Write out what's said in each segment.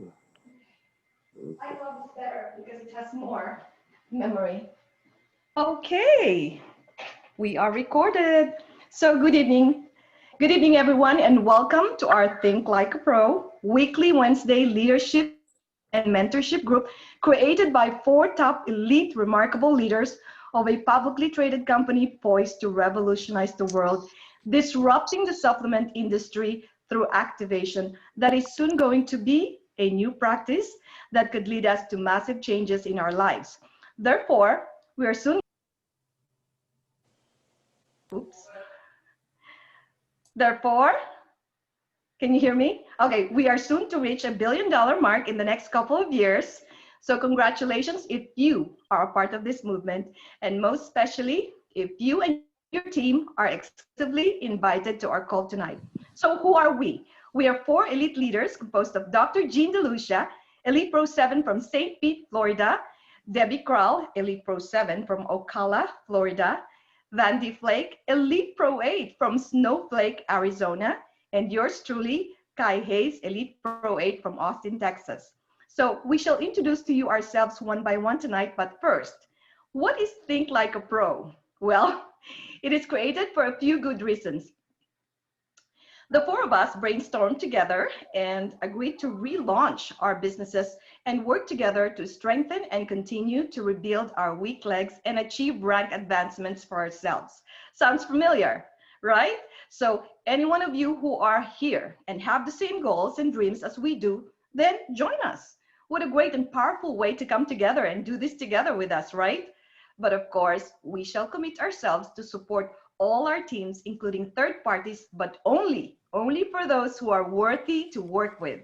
I love this better because it has more memory. Okay, we are recorded. So, good evening. Good evening, everyone, and welcome to our Think Like a Pro weekly Wednesday leadership and mentorship group created by four top elite, remarkable leaders of a publicly traded company poised to revolutionize the world, disrupting the supplement industry through activation that is soon going to be a new practice that could lead us to massive changes in our lives. Therefore, we are soon. Oops. Therefore, can you hear me? Okay, we are soon to reach $1 billion mark in the next couple of years. So congratulations if you are a part of this movement, and most especially if you and your team are exclusively invited to our call tonight. So who are we? We are four elite leaders composed of Dr. Jean DeLucia, Elite Pro 7 from St. Pete, Florida, Debbie Krall, Elite Pro 7 from Ocala, Florida, Vandee Flake, Elite Pro 8 from Snowflake, Arizona, and yours truly, Kai Hayes, Elite Pro 8 from Austin, Texas. So we shall introduce to you ourselves one by one tonight, but first, what is Think Like a Pro? Well, it is created for a few good reasons. The four of us brainstormed together and agreed to relaunch our businesses and work together to strengthen and continue to rebuild our weak legs and achieve rank advancements for ourselves. Sounds familiar, right? So any one of you who are here and have the same goals and dreams as we do, then join us. What a great and powerful way to come together and do this together with us, right? But of course, we shall commit ourselves to support all our teams, including third parties, but only for those who are worthy to work with.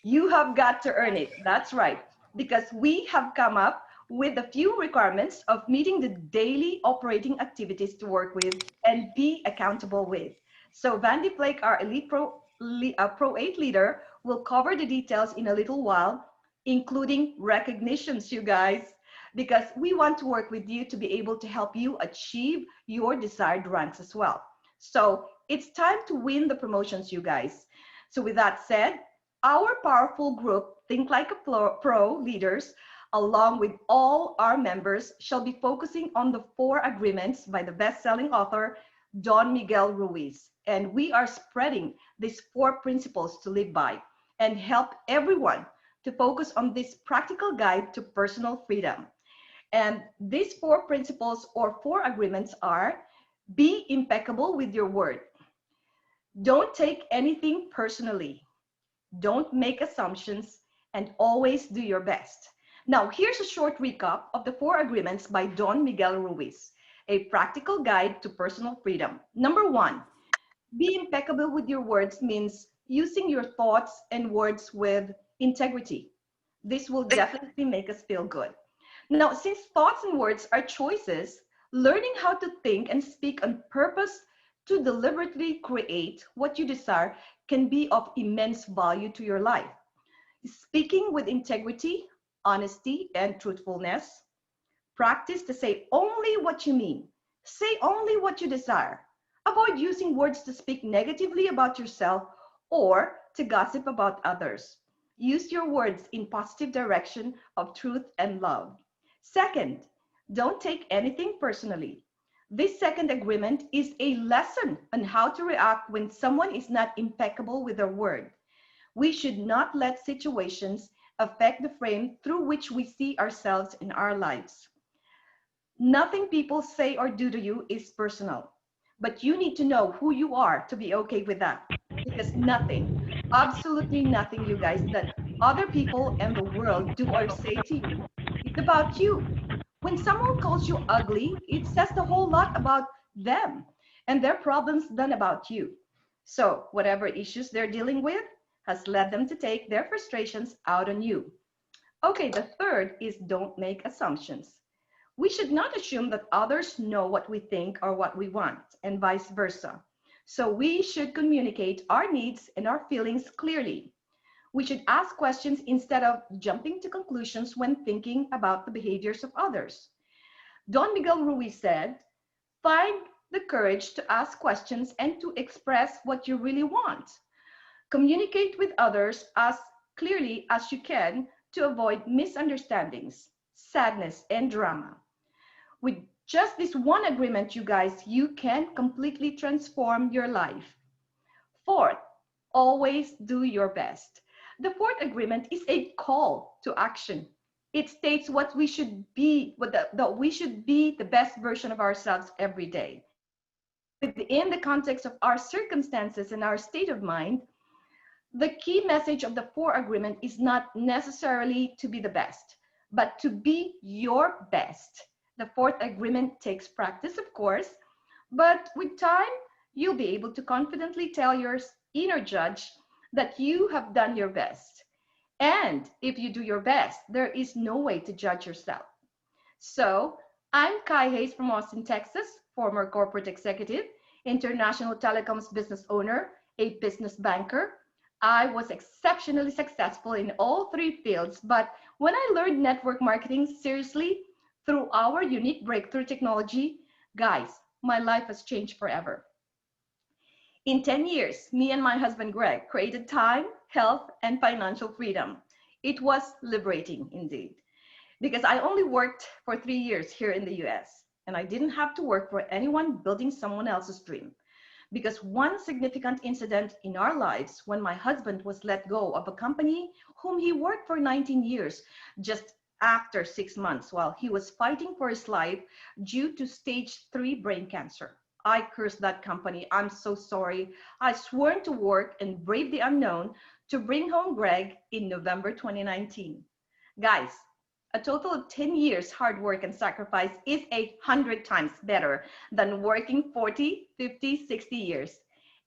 You have got to earn it. That's right. Because we have come up with a few requirements of meeting the daily operating activities to work with and be accountable with. So Vandee Flake, our Elite Pro 8 leader, will cover the details in a little while, including recognitions, you guys, because we want to work with you to be able to help you achieve your desired ranks as well. So it's time to win the promotions, you guys. So with that said, our powerful group, Think Like a Pro leaders, along with all our members, shall be focusing on the four agreements by the best-selling author, Don Miguel Ruiz. And we are spreading these four principles to live by and help everyone to focus on this practical guide to personal freedom. And these four principles or four agreements are: be impeccable with your word. Don't take anything personally. Don't make assumptions, and always do your best. Now, here's a short recap of the four agreements by Don Miguel Ruiz, a practical guide to personal freedom. Number one, be impeccable with your words means using your thoughts and words with integrity. This will definitely make us feel good. Now, since thoughts and words are choices, learning how to think and speak on purpose to deliberately create what you desire can be of immense value to your life. Speaking with integrity, honesty, and truthfulness, practice to say only what you mean. Say only what you desire. Avoid using words to speak negatively about yourself or to gossip about others. Use your words in positive direction of truth and love. Second, don't take anything personally. This second agreement is a lesson on how to react when someone is not impeccable with their word. We should not let situations affect the frame through which we see ourselves in our lives. Nothing people say or do to you is personal, but you need to know who you are to be okay with that. Because nothing, absolutely nothing, you guys, that other people and the world do or say to you is about you. When someone calls you ugly, it says a whole lot about them and their problems than about you. So, whatever issues they're dealing with has led them to take their frustrations out on you. Okay, the third is don't make assumptions. We should not assume that others know what we think or what we want, and vice versa. So we should communicate our needs and our feelings clearly. We should ask questions instead of jumping to conclusions when thinking about the behaviors of others. Don Miguel Ruiz said, find the courage to ask questions and to express what you really want. Communicate with others as clearly as you can to avoid misunderstandings, sadness, and drama. With just this one agreement, you guys, you can completely transform your life. Fourth, always do your best. The fourth agreement is a call to action. It states what we should be, that we should be the best version of ourselves every day. Within the context of our circumstances and our state of mind, the key message of the four agreement is not necessarily to be the best, but to be your best. The fourth agreement takes practice, of course, but with time, you'll be able to confidently tell your inner judge that you have done your best. And if you do your best, there is no way to judge yourself. So I'm Kai Hayes from Austin, Texas, former corporate executive, international telecoms business owner, a business banker. I was exceptionally successful in all three fields, but when I learned network marketing seriously through our unique breakthrough technology, guys, my life has changed forever. In 10 years, me and my husband Greg created time, health, and financial freedom. It was liberating indeed, because I only worked for 3 years here in the US, and I didn't have to work for anyone building someone else's dream. Because one significant incident in our lives when my husband was let go of a company whom he worked for 19 years just after 6 months while he was fighting for his life due to stage 3 brain cancer. I cursed that company. I'm so sorry. I swore to work and brave the unknown to bring home Greg in November 2019. Guys, a total of 10 years hard work and sacrifice is 100 times better than working 40, 50, 60 years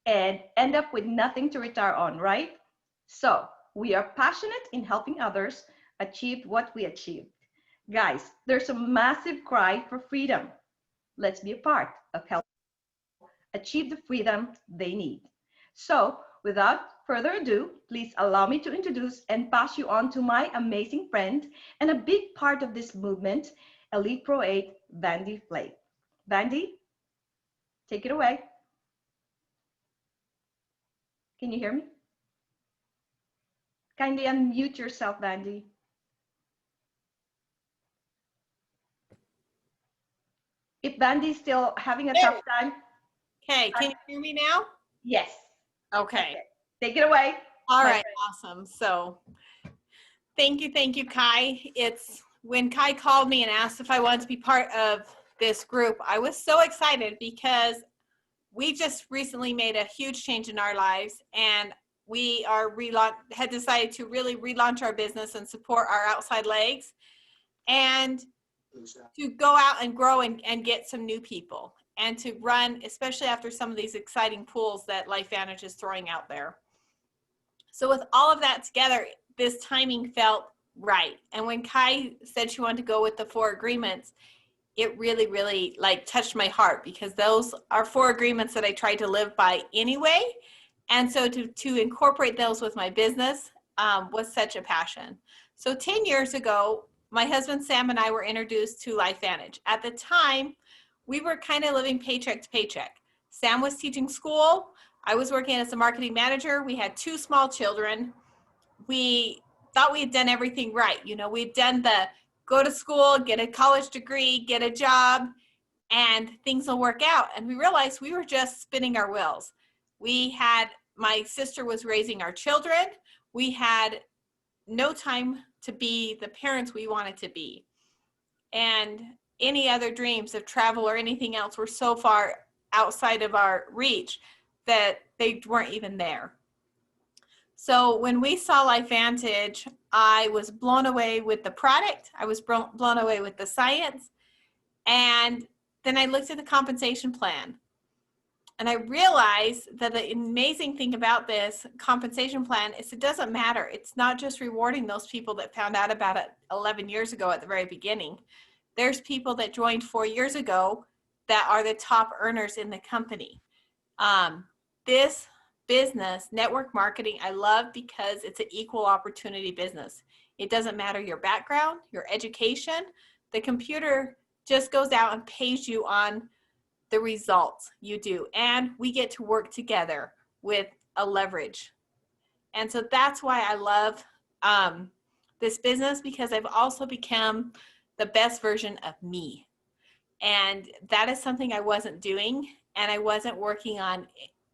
and end up with nothing to retire on, right? So we are passionate in helping others achieve what we achieved. Guys, there's a massive cry for freedom. Let's be a part of helping achieve the freedom they need. So without further ado, please allow me to introduce and pass you on to my amazing friend and a big part of this movement, Elite Pro 8, Vandee Flake. Vandee, take it away. Can you hear me? Kindly unmute yourself, Vandee. If Vandee's still having a tough time. Okay, can you hear me now? Yes. Okay. Take it away. All right, awesome. So thank you, Kai. It's when Kai called me and asked if I wanted to be part of this group, I was so excited because we just recently made a huge change in our lives, and we had decided to really relaunch our business and support our outside legs and to go out and grow and get some new people and to run, especially after some of these exciting pools that LifeVantage is throwing out there. So with all of that together, this timing felt right. And when Kai said she wanted to go with the 4 agreements, it really, really like touched my heart, because those are 4 agreements that I tried to live by anyway. And so to incorporate those with my business was such a passion. So 10 years ago, my husband Sam and I were introduced to LifeVantage. At the time, we were kind of living paycheck to paycheck. Sam was teaching school. I was working as a marketing manager. We had 2 small children. We thought we had done everything right. You know, we'd done the go to school, get a college degree, get a job, and things will work out. And we realized we were just spinning our wheels. My sister was raising our children. We had no time to be the parents we wanted to be. And any other dreams of travel or anything else were so far outside of our reach that they weren't even there. So when we saw LifeVantage, I was blown away with the product. I was blown away with the science. And then I looked at the compensation plan. And I realized that the amazing thing about this compensation plan is it doesn't matter. It's not just rewarding those people that found out about it 11 years ago at the very beginning. There's people that joined 4 years ago that are the top earners in the company. This business, network marketing, I love because it's an equal opportunity business. It doesn't matter your background, your education. The computer just goes out and pays you on the results you do. And we get to work together with a leverage. And so that's why I love this business because I've also become the best version of me. And that is something I wasn't doing, and I wasn't working on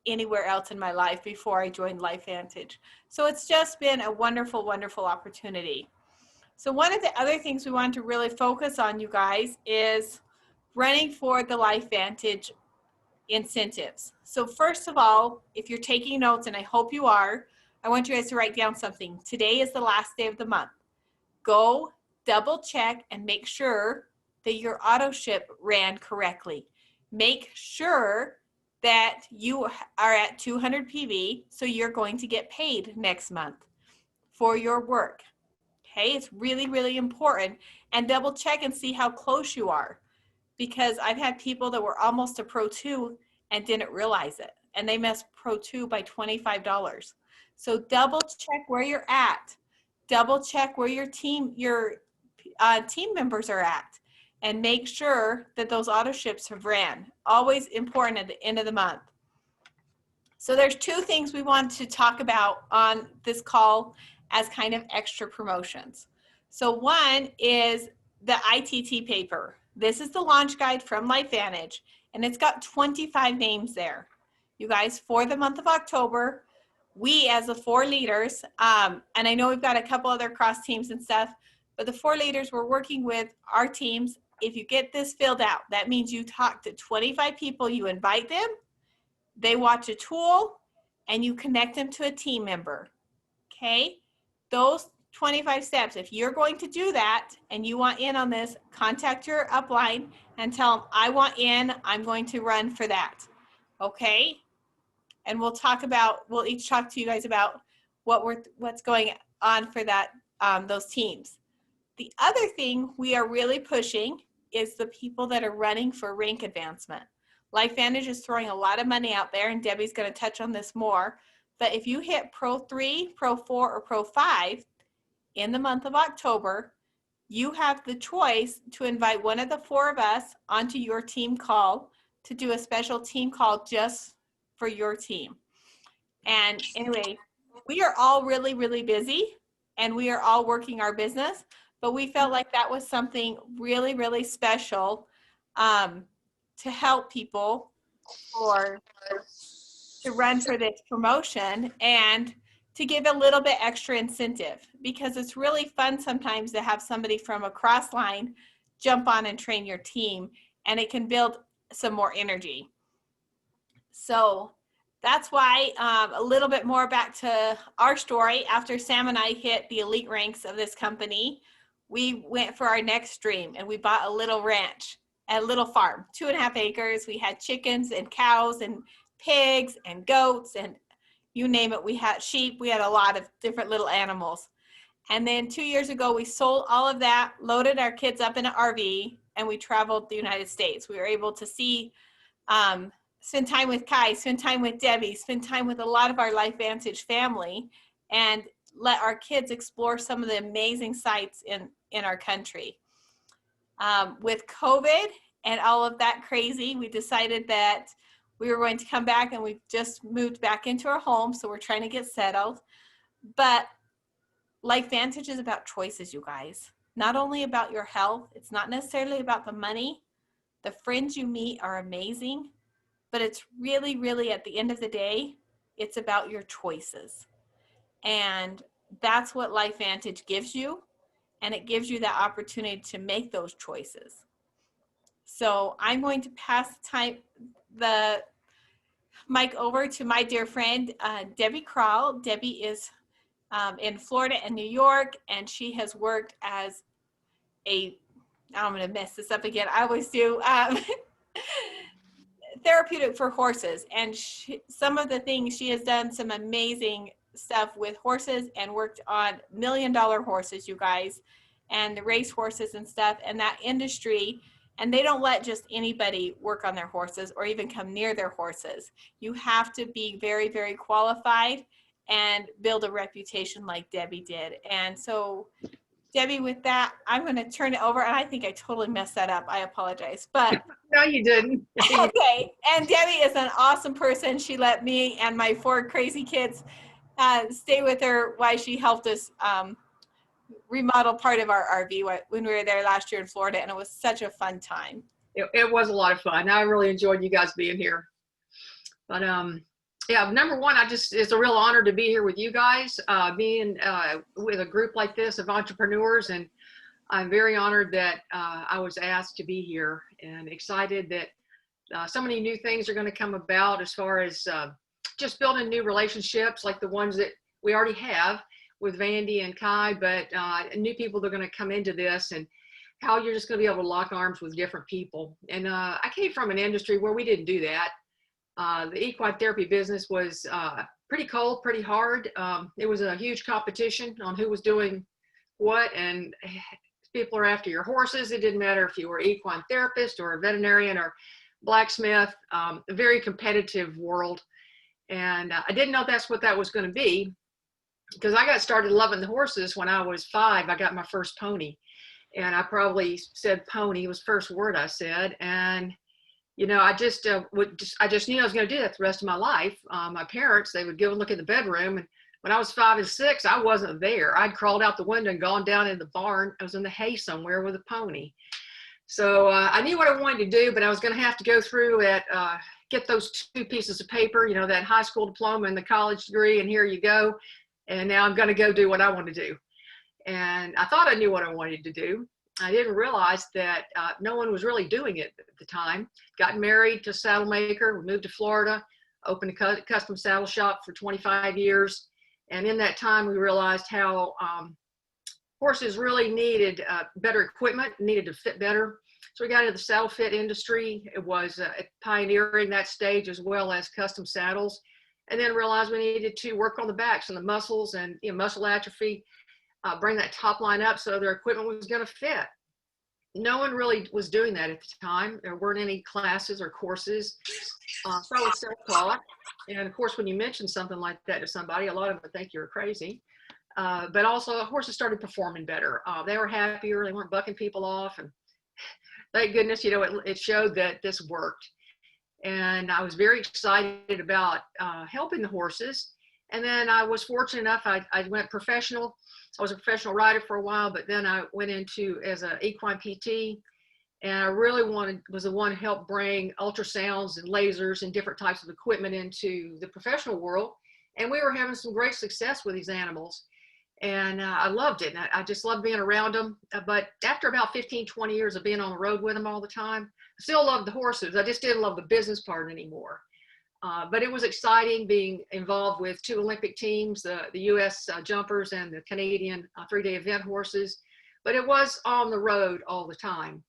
anywhere else in my life before I joined LifeVantage. So it's just been a wonderful, wonderful opportunity. So one of the other things we want to really focus on, you guys, is running for the LifeVantage incentives. So first of all, if you're taking notes, and I hope you are, I want you guys to write down something. Today is the last day of the month. Go double check and make sure that your auto ship ran correctly. Make sure that you are at 200 PV, so you're going to get paid next month for your work. Okay, it's really, really important. And double check and see how close you are, because I've had people that were almost a Pro 2 and didn't realize it, and they missed Pro 2 by $25. So double check where you're at. Double check where your team members are at, and make sure that those auto ships have ran. Always important at the end of the month. So there's two things we want to talk about on this call as kind of extra promotions. So one is the ITT paper. This is the launch guide from LifeVantage, and it's got 25 names there. You guys, for the month of October, we as the 4 leaders, and I know we've got a couple other cross teams and stuff, but the 4 leaders, we're working with our teams. If you get this filled out, that means you talk to 25 people, you invite them, they watch a tool, and you connect them to a team member. Okay? Those 25 steps, if you're going to do that and you want in on this, contact your upline and tell them, I want in, I'm going to run for that. Okay? And we'll each talk to you guys about what's going on for that, those teams. The other thing we are really pushing is the people that are running for rank advancement. LifeVantage is throwing a lot of money out there, and Debbie's going to touch on this more. But if you hit Pro 3, Pro 4, or Pro 5 in the month of October, you have the choice to invite one of the 4 of us onto your team call to do a special team call just for your team. And anyway, we are all really, really busy, and we are all working our business, but we felt like that was something really, really special to help people to run for this promotion and to give a little bit extra incentive, because it's really fun sometimes to have somebody from across line jump on and train your team, and it can build some more energy. So that's why a little bit more back to our story. After Sam and I hit the elite ranks of this company, we went for our next dream, and we bought a little ranch, a little farm, 2.5 acres. We had chickens and cows and pigs and goats and you name it. We had sheep. We had a lot of different little animals. And then 2 years ago, we sold all of that, loaded our kids up in an RV, and we traveled the United States. We were able to see, spend time with Kai, spend time with Debbie, spend time with a lot of our LifeVantage family, and let our kids explore some of the amazing sites in our country. With COVID and all of that crazy, we decided that we were going to come back, and we've just moved back into our home, so we're trying to get settled. But LifeVantage is about choices, you guys. Not only about your health, it's not necessarily about the money. The friends you meet are amazing, but it's really, really, at the end of the day, it's about your choices. And that's what LifeVantage gives you, and it gives you that opportunity to make those choices. So I'm going to pass the mic over to my dear friend, Debbie Krall. Debbie is in Florida and New York, and she has worked as I'm going to mess this up again, I always do, therapeutic for horses. And some of the things, she has done some amazing stuff with horses and worked on $1 million horses, you guys, and the race horses and stuff, and that industry. And they don't let just anybody work on their horses or even come near their horses. You have to be very, very qualified and build a reputation like Debbie did. And so, Debbie, with that, I'm going to turn it over. And I think I totally messed that up. I apologize. But No, you didn't. okay. And Debbie is an awesome person. She let me and my 4 crazy kids stay with her while she helped us remodel part of our RV when we were there last year in Florida, and it was such a fun time. It was a lot of fun. I really enjoyed you guys being here. But yeah, number one, it's a real honor to be here with you guys, being with a group like this of entrepreneurs, and I'm very honored that I was asked to be here, and excited that so many new things are going to come about as far as just building new relationships like the ones that we already have with Vandee and Kai, but new people that are going to come into this, and how you're just going to be able to lock arms with different people. And I came from an industry where we didn't do that. The equine therapy business was pretty cold, pretty hard. It was a huge competition on who was doing what, and people are after your horses. It didn't matter if you were an equine therapist or a veterinarian or blacksmith, a very competitive world. And I didn't know that's what that was going to be, because I got started loving the horses when I was 5. I got my first pony, and I probably said pony was the first word I said. And you know, I just knew I was going to do that the rest of my life. My parents, they would go and look in the bedroom, and when I was 5 and 6, I wasn't there. I'd crawled out the window and gone down in the barn. I was in the hay somewhere with a pony. So I knew what I wanted to do, but I was going to have to go through get those 2 pieces of paper, you know, that high school diploma and the college degree, and here you go. And now I'm going to go do what I want to do. And I thought I knew what I wanted to do. I didn't realize that no one was really doing it at the time. Got married to a saddle maker. We moved to Florida, opened a custom saddle shop for 25 years. And in that time, we realized how horses really needed better equipment, needed to fit better. So we got into the saddle fit industry. It was pioneering that stage, as well as custom saddles. And then realized we needed to work on the backs and the muscles and muscle atrophy, bring that top line up so their equipment was going to fit. No one really was doing that at the time. There weren't any classes or courses. So I was self-taught. And of course, when you mention something like that to somebody, a lot of them think you're crazy. But also, horses started performing better. They were happier. They weren't bucking people off. And thank goodness, it showed that this worked. And I was very excited about helping the horses. And then I was fortunate enough, I went professional. I was a professional rider for a while, but then I went into as an equine PT, and I really was the one to help bring ultrasounds and lasers and different types of equipment into the professional world. And we were having some great success with these animals. And I loved it. And I just loved being around them. But after about 15, 20 years of being on the road with them all the time, I still loved the horses. I just didn't love the business part anymore. But it was exciting being involved with 2 Olympic teams, the U.S. jumpers and the Canadian 3-day event horses. But it was on the road all the time.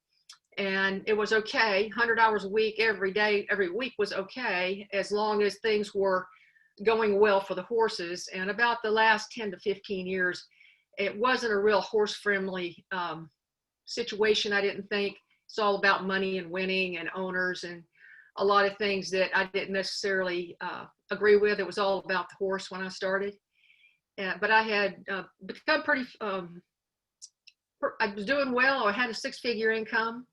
And it was okay. 100 hours a week, every day, every week was okay, as long as things were going well for the horses. And about the last 10 to 15 years, it wasn't a real horse-friendly situation, I didn't think. It's all about money and winning and owners and a lot of things that I didn't necessarily agree with. It was all about the horse when I started. But I had become pretty, I was doing well. I had a 6-figure income,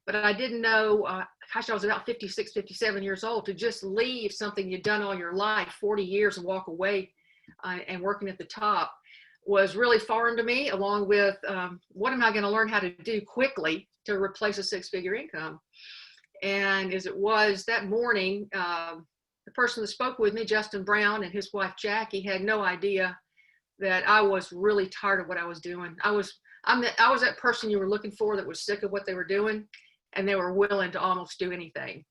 but I didn't know, gosh, I was about 56, 57 years old, to just leave something you'd done all your life, 40 years, and walk away and working at the top was really foreign to me, along with what am I going to learn how to do quickly to replace a 6-figure income. And as it was that morning, the person that spoke with me, Justin Brown, and his wife, Jackie, had no idea that I was really tired of what I was doing. I was that person you were looking for that was sick of what they were doing, and they were willing to almost do anything.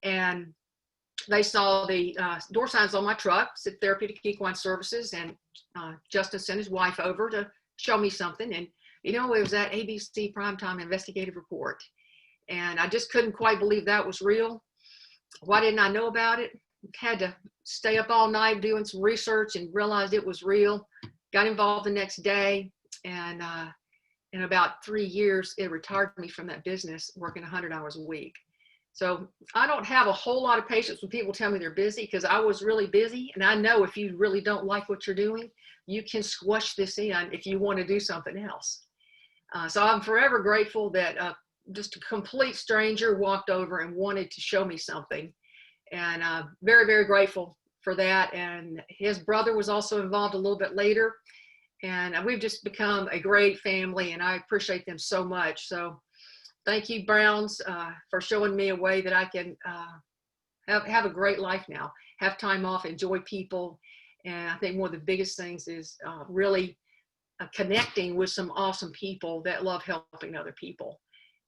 And they saw the door signs on my truck, said Therapeutic Equine Services, and Justin sent his wife over to show me something. And, it was that ABC Primetime Investigative Report. And I just couldn't quite believe that was real. Why didn't I know about it? Had to stay up all night doing some research and realized it was real. Got involved the next day. And in about 3 years, it retired me from that business, working 100 hours a week. So I don't have a whole lot of patience when people tell me they're busy, because I was really busy. And I know if you really don't like what you're doing, you can squash this in if you want to do something else. So I'm forever grateful that just a complete stranger walked over and wanted to show me something. And very, very grateful for that. And his brother was also involved a little bit later. And we've just become a great family, and I appreciate them so much. So thank you, Browns, for showing me a way that I can have a great life now, have time off, enjoy people. And I think one of the biggest things is really connecting with some awesome people that love helping other people.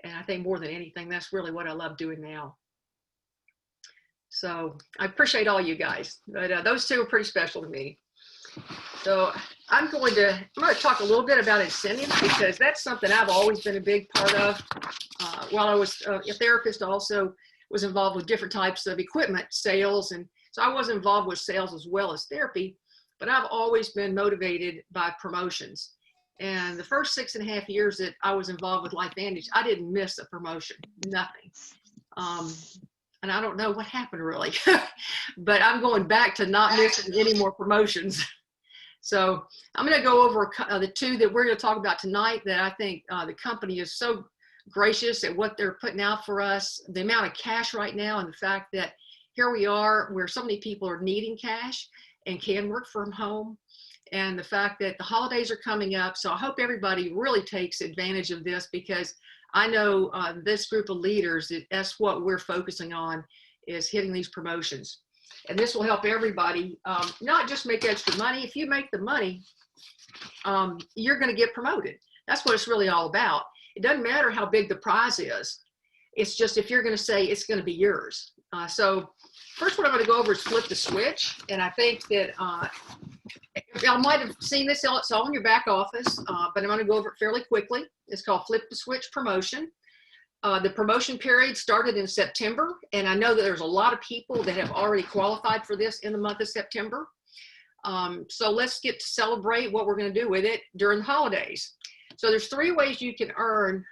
And I think more than anything, that's really what I love doing now. So I appreciate all you guys, but those two are pretty special to me. So I'm going to talk a little bit about incentives, because that's something I've always been a big part of. While I was a therapist, I also was involved with different types of equipment sales. And so I was involved with sales as well as therapy, but I've always been motivated by promotions. And the first 6.5 years that I was involved with LifeVantage, I didn't miss a promotion, nothing. And I don't know what happened really, but I'm going back to not missing any more promotions. So I'm going to go over the two that we're going to talk about tonight that I think the company is so gracious at what they're putting out for us, the amount of cash right now, and the fact that here we are where so many people are needing cash and can work from home, and the fact that the holidays are coming up. So I hope everybody really takes advantage of this, because I know this group of leaders, that's what we're focusing on, is hitting these promotions. And this will help everybody not just make extra money. If you make the money, you're going to get promoted. That's what it's really all about. It doesn't matter how big the prize is. It's just if you're going to say it's going to be yours. So first what I'm going to go over is flip the switch. And I think that y'all might have seen this. It's all in your back office, but I'm going to go over it fairly quickly. It's called Flip the Switch Promotion. The promotion period started in September, and I know that there's a lot of people that have already qualified for this in the month of September. So let's get to celebrate what we're going to do with it during the holidays. So there's 3 ways you can earn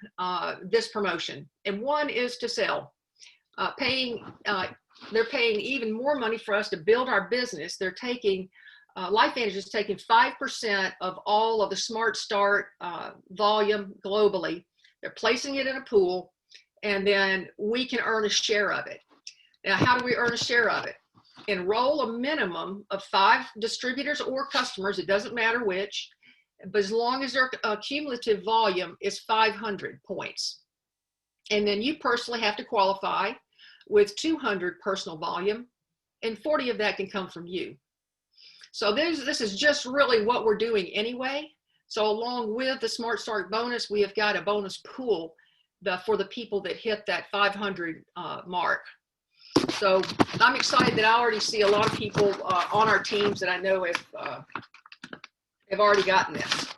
this promotion, and one is to sell. They're paying even more money for us to build our business. They're taking LifeVantage is taking 5% of all of the Smart Start volume globally. They're placing it in a pool, and then we can earn a share of it. Now, how do we earn a share of it? Enroll a minimum of 5 distributors or customers, it doesn't matter which, but as long as their cumulative volume is 500 points. And then you personally have to qualify with 200 personal volume, and 40 of that can come from you. So this is just really what we're doing anyway. So along with the Smart Start bonus, we have got a bonus pool for the people that hit that 500 mark. So I'm excited that I already see a lot of people on our teams that I know have already gotten this.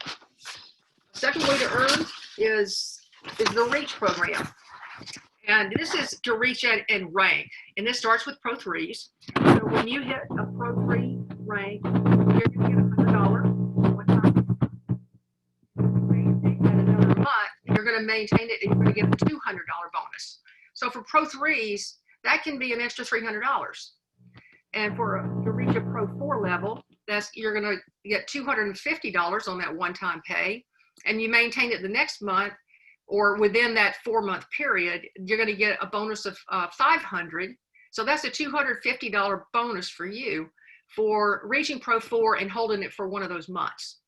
Second way to earn is the Reach program. And this is to reach out and rank. And this starts with Pro 3s. So when you hit a Pro 3 rank, you're going to get $100 one time. And another month, you're going to maintain it, and you're going to get a $200 bonus. So for Pro 3s, that can be an extra $300. And to reach a Pro 4 level, you're going to get $250 on that one-time pay, and you maintain it the next month, or within that 4-month period, you're going to get a bonus of $500. So that's a $250 bonus for you for reaching Pro 4 and holding it for one of those months.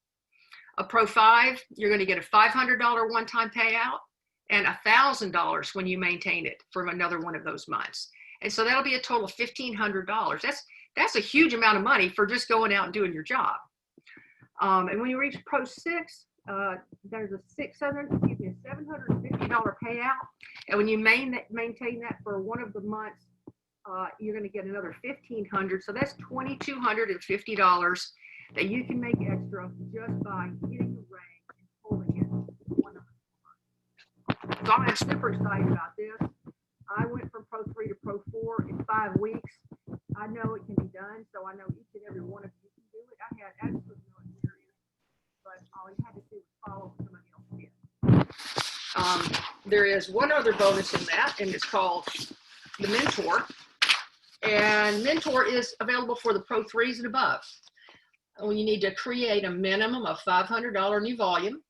A Pro 5, you're going to get a $500 one-time payout and $1,000 when you maintain it from another one of those months. And so that'll be a total of $1,500. That's a huge amount of money for just going out and doing your job. And when you reach Pro 6, there's a $750 payout. And when you maintain that for one of the months, you're going to get another $1,500. So that's $2,250 that you can make extra just by hitting the rank and holding it one of the months. So I'm super excited about this. I went from Pro 3 to Pro 4 in 5 weeks. I know it can be done, so I know each and every one of you can do it. I had absolutely no experience, but all you had to do was follow what somebody else did. There is one other bonus in that, and it's called the Mentor. And Mentor is available for the Pro 3s and above. When you need to create a minimum of $500 new volume,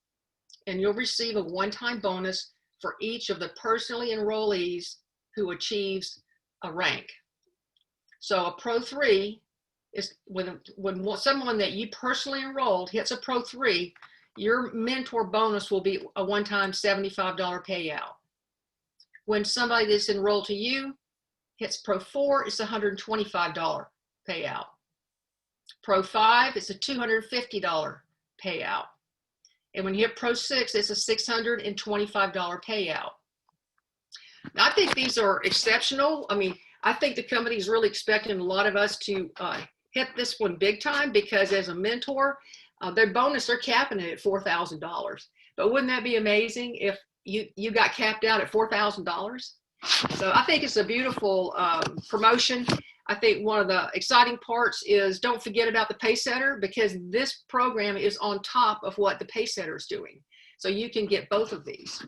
and you'll receive a one-time bonus for each of the personally enrollees who achieves a rank. So a Pro 3 is when someone that you personally enrolled hits a Pro 3, your mentor bonus will be a one-time $75 payout. When somebody that's enrolled to you hits Pro 4, it's a $125 payout. Pro 5, it's a $250 payout. And when you hit Pro 6, it's a $625 payout. Now, I think these are exceptional. I mean, I think the company is really expecting a lot of us to hit this one big time, because as a mentor, their bonus, they're capping it at $4,000. But wouldn't that be amazing if you got capped out at $4,000? So I think it's a beautiful promotion. I think one of the exciting parts is don't forget about the Paysetter, because this program is on top of what the Paysetter is doing. So you can get both of these.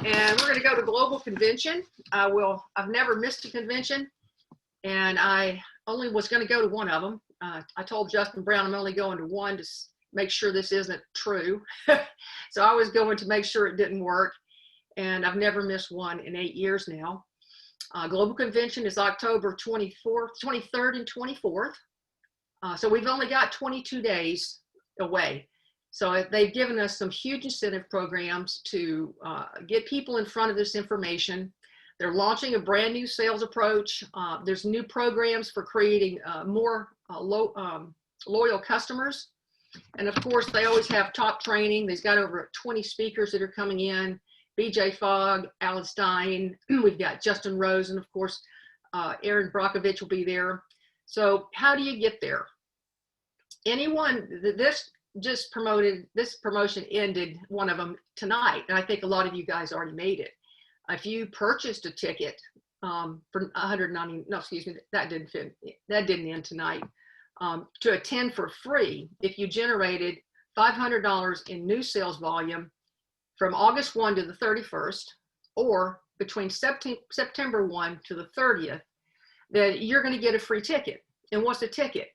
And we're going to go to Global Convention. I've never missed a convention, and I only was going to go to one of them. I told Justin Brown I'm only going to one to make sure this isn't true. So I was going to make sure it didn't work, and I've never missed one in 8 years now. Global Convention is October 23rd and 24th. So we've only got 22 days away. So they've given us some huge incentive programs to get people in front of this information. They're launching a brand new sales approach. There's new programs for creating more loyal customers. And of course, they always have top training. They've got over 20 speakers that are coming in. BJ Fogg, Alan Stein, we've got Justin Rose, and of course, Aaron Brockovich will be there. So how do you get there? This promotion ended, one of them tonight, and I think a lot of you guys already made it. If you purchased a ticket for $190, no, excuse me, that didn't end tonight, to attend for free, if you generated $500 in new sales volume from August 1 to the 31st, or between September 1 to the 30th, then you're going to get a free ticket. And what's a ticket?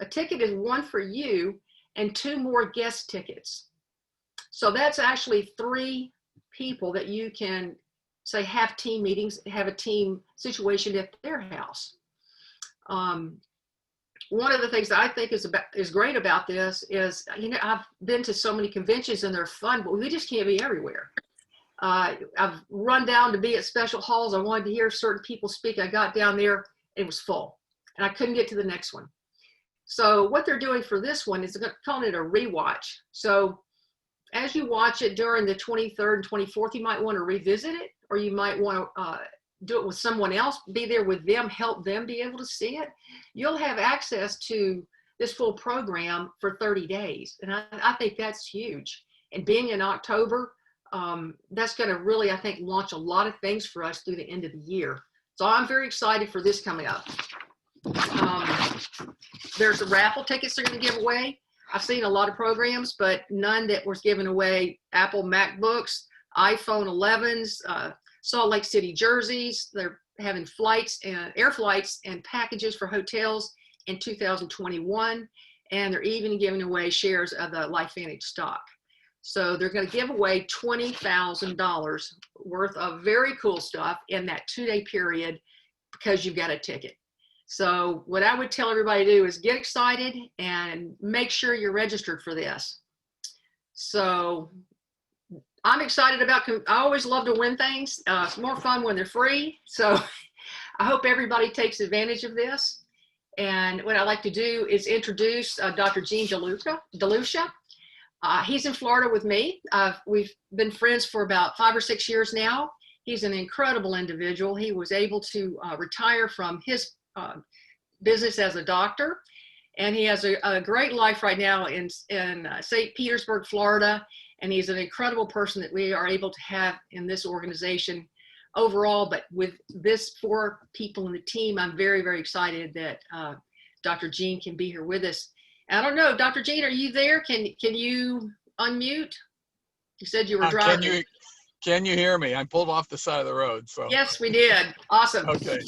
A ticket is one for you and 2 more guest tickets. So that's actually 3 people that you can say have team meetings, have a team situation at their house. One of the things that I think is great about this is, you know, I've been to so many conventions and they're fun, but we just can't be everywhere. I've run down to be at special halls. I wanted to hear certain people speak. I got down there, it was full, and I couldn't get to the next one. So what they're doing for this one is they're calling it a rewatch. So as you watch it during the 23rd and 24th, you might want to revisit it, or you might want to do it with someone else, be there with them, help them be able to see it. You'll have access to this full program for 30 days. And I think that's huge. And being in October, that's going to really, I think, launch a lot of things for us through the end of the year. So I'm very excited for this coming up. There's the raffle tickets they're going to give away. I've seen a lot of programs, but none that was giving away Apple MacBooks, iPhone 11s, Salt Lake City jerseys. They're having flights and air flights and packages for hotels in 2021. And they're even giving away shares of the LifeVantage stock. So they're going to give away $20,000 worth of very cool stuff in that 2-day period because you've got a ticket. So what I would tell everybody to do is get excited and make sure you're registered for this. So I'm excited about, I always love to win things. It's more fun when they're free. So I hope everybody takes advantage of this. And what I like to do is introduce Dr. Gene DeLucia. He's in Florida with me. We've been friends for about 5 or 6 years now. He's an incredible individual. He was able to retire from his business as a doctor. And he has a great life right now in St. Petersburg, Florida. And he's an incredible person that we are able to have in this organization overall. But with this 4 people in the team, I'm very, very excited that Dr. Gene can be here with us. I don't know, Dr. Gene, are you there? Can you unmute? You said you were driving. Can you hear me? I'm pulled off the side of the road. So yes, we did. Awesome. Okay.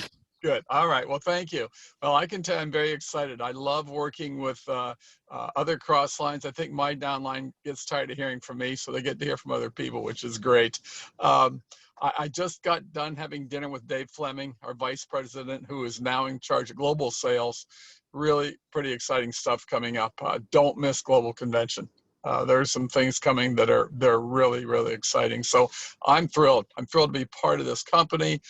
Good. All right. Well, thank you. Well, I can tell I'm very excited. I love working with other cross lines. I think my downline gets tired of hearing from me, so they get to hear from other people, which is great. I just got done having dinner with Dave Fleming, our vice president, who is now in charge of global sales. Really pretty exciting stuff coming up. Don't miss Global Convention. There's some things coming that they're really, really exciting. So I'm thrilled. I'm thrilled to be part of this company.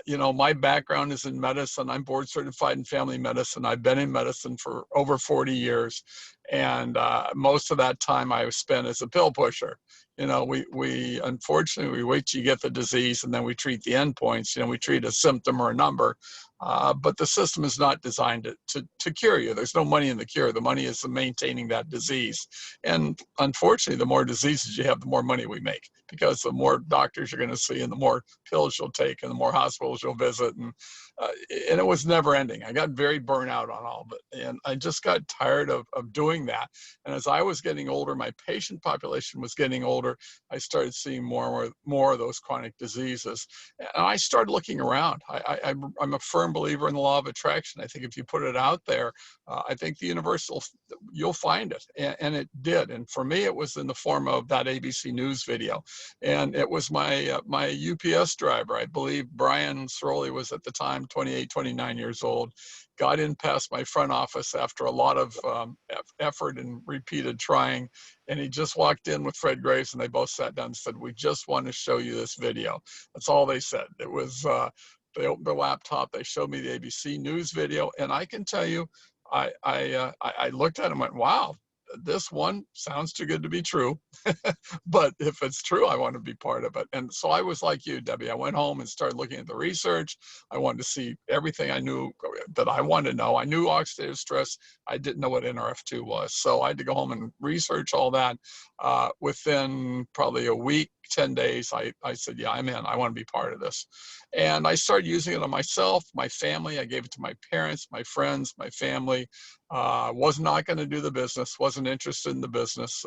You know, my background is in medicine. I'm board certified in family medicine. I've been in medicine for over 40 years. And most of that time I was spent as a pill pusher. You know, we unfortunately, we wait till you get the disease and then we treat the endpoints. You know, we treat a symptom or a number. But the system is not designed to cure you. There's no money in the cure. The money is in maintaining that disease. And unfortunately, the more diseases you have, the more money we make, because the more doctors you're going to see and the more pills you'll take and the more hospitals you'll visit. And it was never ending. I got very burnt out on all of it. And I just got tired of doing that. And as I was getting older, my patient population was getting older. I started seeing more of those chronic diseases. And I started looking around. I'm a firm believer in the law of attraction. I think if you put it out there, I think the universal, you'll find it. And it did. And for me, it was in the form of that ABC News video. And it was my UPS driver. I believe Brian Ceroli was at the time 28, 29 years old. Got in past my front office after a lot of effort and repeated trying. And he just walked in with Fred Graves, and they both sat down and said, "We just want to show you this video." That's all they said. It was, they opened their laptop, they showed me the ABC News video, and I can tell you, I looked at it and went, wow, this one sounds too good to be true. But if it's true, I want to be part of it. And so I was like you, Debbie. I went home and started looking at the research. I wanted to see everything I knew that I wanted to know. I knew oxidative stress. I didn't know what NRF2 was. So I had to go home and research all that. Within probably a week, 10 days, I said, yeah, I'm in. I want to be part of this. And I started using it on myself, my family. I gave it to my parents, my friends, my family. Was not going to do the business, wasn't interested in the business.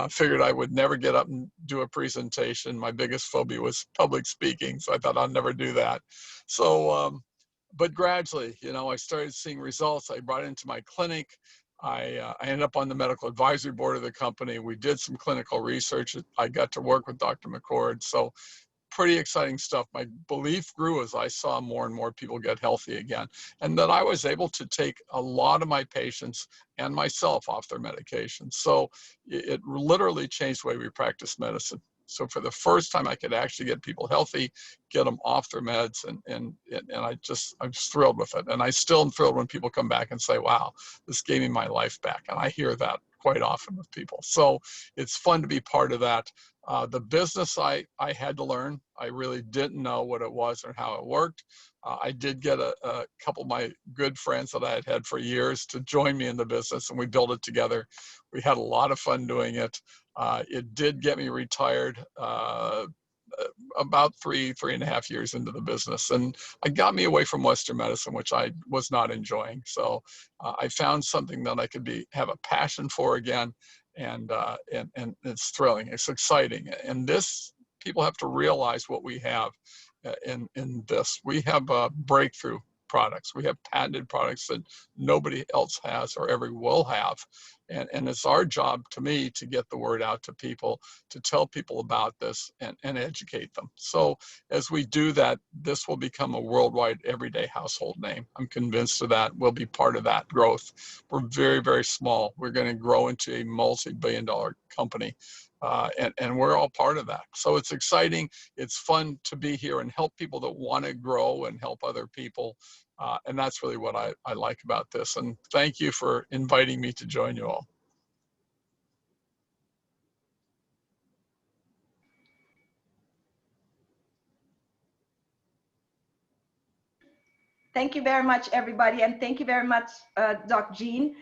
Figured I would never get up and do a presentation. My biggest phobia was public speaking, so I thought I'd never do that. So, but gradually, you know, I started seeing results. I brought it into my clinic. I ended up on the medical advisory board of the company. We did some clinical research. I got to work with Dr. McCord. So pretty exciting stuff. My belief grew as I saw more and more people get healthy again, and that I was able to take a lot of my patients and myself off their medications. So it literally changed the way we practice medicine. So for the first time, I could actually get people healthy, get them off their meds, and I'm just thrilled with it. And I still am thrilled when people come back and say, wow, this gave me my life back. And I hear that quite often with people. So it's fun to be part of that. The business I had to learn. I really didn't know what it was or how it worked. I did get a couple of my good friends that I had had for years to join me in the business, and we built it together. We had a lot of fun doing it. It did get me retired about three and a half years into the business, and it got me away from Western medicine, which I was not enjoying. So I found something that I could have a passion for again, and it's thrilling, it's exciting, and this, people have to realize what we have in this. We have breakthrough products. We have patented products that nobody else has or ever will have. And it's our job, to me, to get the word out to people, to tell people about this and educate them. So as we do that, this will become a worldwide everyday household name. I'm convinced of that. We'll be part of that growth. We're very, very small. We're going to grow into a multi-billion-dollar company. And we're all part of that. So it's exciting. It's fun to be here and help people that want to grow and help other people. And that's really what I like about this. And thank you for inviting me to join you all. Thank you very much, everybody. And thank you very much, Doc Jean.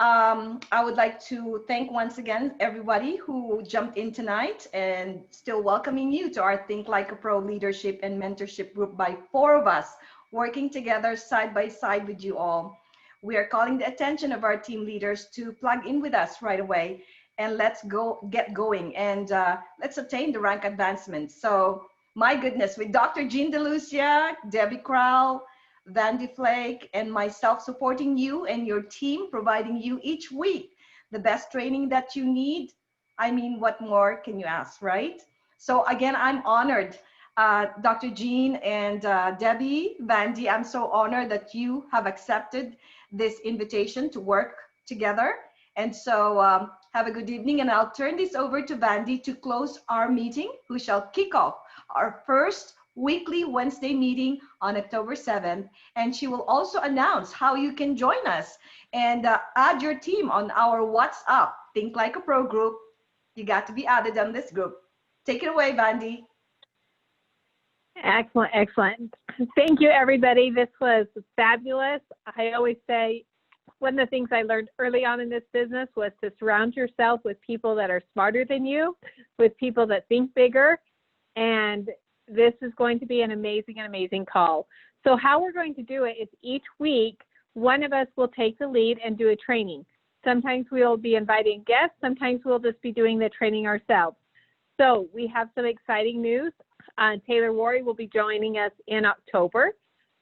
I would like to thank once again everybody who jumped in tonight, and still welcoming you to our Think Like a Pro leadership and mentorship group by 4 of us working together side by side with you all. We are calling the attention of our team leaders to plug in with us right away, and let's get going, and let's attain the rank advancement. So my goodness, with Dr. Jean DeLucia, Debbie Crowell, Vandee Flake, and myself supporting you and your team, providing you each week the best training that you need. I mean, what more can you ask, right? So again, I'm honored. Dr. Jean and Debbie, Vandee, I'm so honored that you have accepted this invitation to work together. And so have a good evening, and I'll turn this over to Vandee to close our meeting, who shall kick off our first weekly Wednesday meeting on October 7th. And she will also announce how you can join us and add your team on our WhatsApp, Think Like a Pro group. You got to be added on this group. Take it away, Vandee. Excellent, excellent. Thank you, everybody. This was fabulous. I always say one of the things I learned early on in this business was to surround yourself with people that are smarter than you, with people that think bigger. And this is going to be an amazing call. So how we're going to do it is each week, one of us will take the lead and do a training. Sometimes we'll be inviting guests. Sometimes we'll just be doing the training ourselves. So we have some exciting news. Taylor Worry will be joining us in October.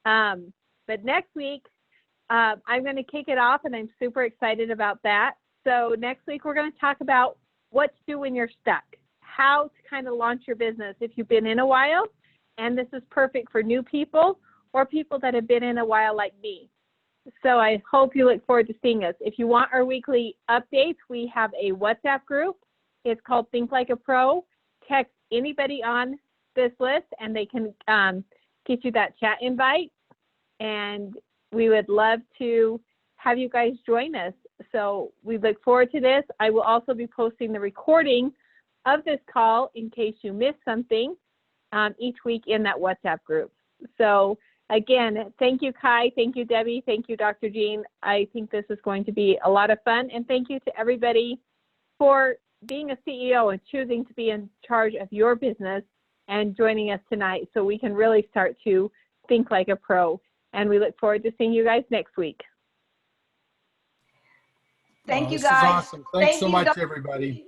But next week, I'm going to kick it off, and I'm super excited about that. So next week, we're going to talk about what to do when you're stuck, how to kind of launch your business if you've been in a while. And this is perfect for new people or people that have been in a while like me. So I hope you look forward to seeing us. If you want our weekly updates, we have a WhatsApp group. It's called Think Like a Pro. Text anybody on this list and they can get you that chat invite. And we would love to have you guys join us. So we look forward to this. I will also be posting the recording of this call in case you missed something each week in that WhatsApp group. So again, thank you, Kai. Thank you, Debbie. Thank you, Dr. Jean. I think this is going to be a lot of fun. And thank you to everybody for being a CEO and choosing to be in charge of your business and joining us tonight so we can really start to think like a pro. And we look forward to seeing you guys next week. Thank you, This is guys. awesome. Thanks Thank so you, much, Dr. everybody.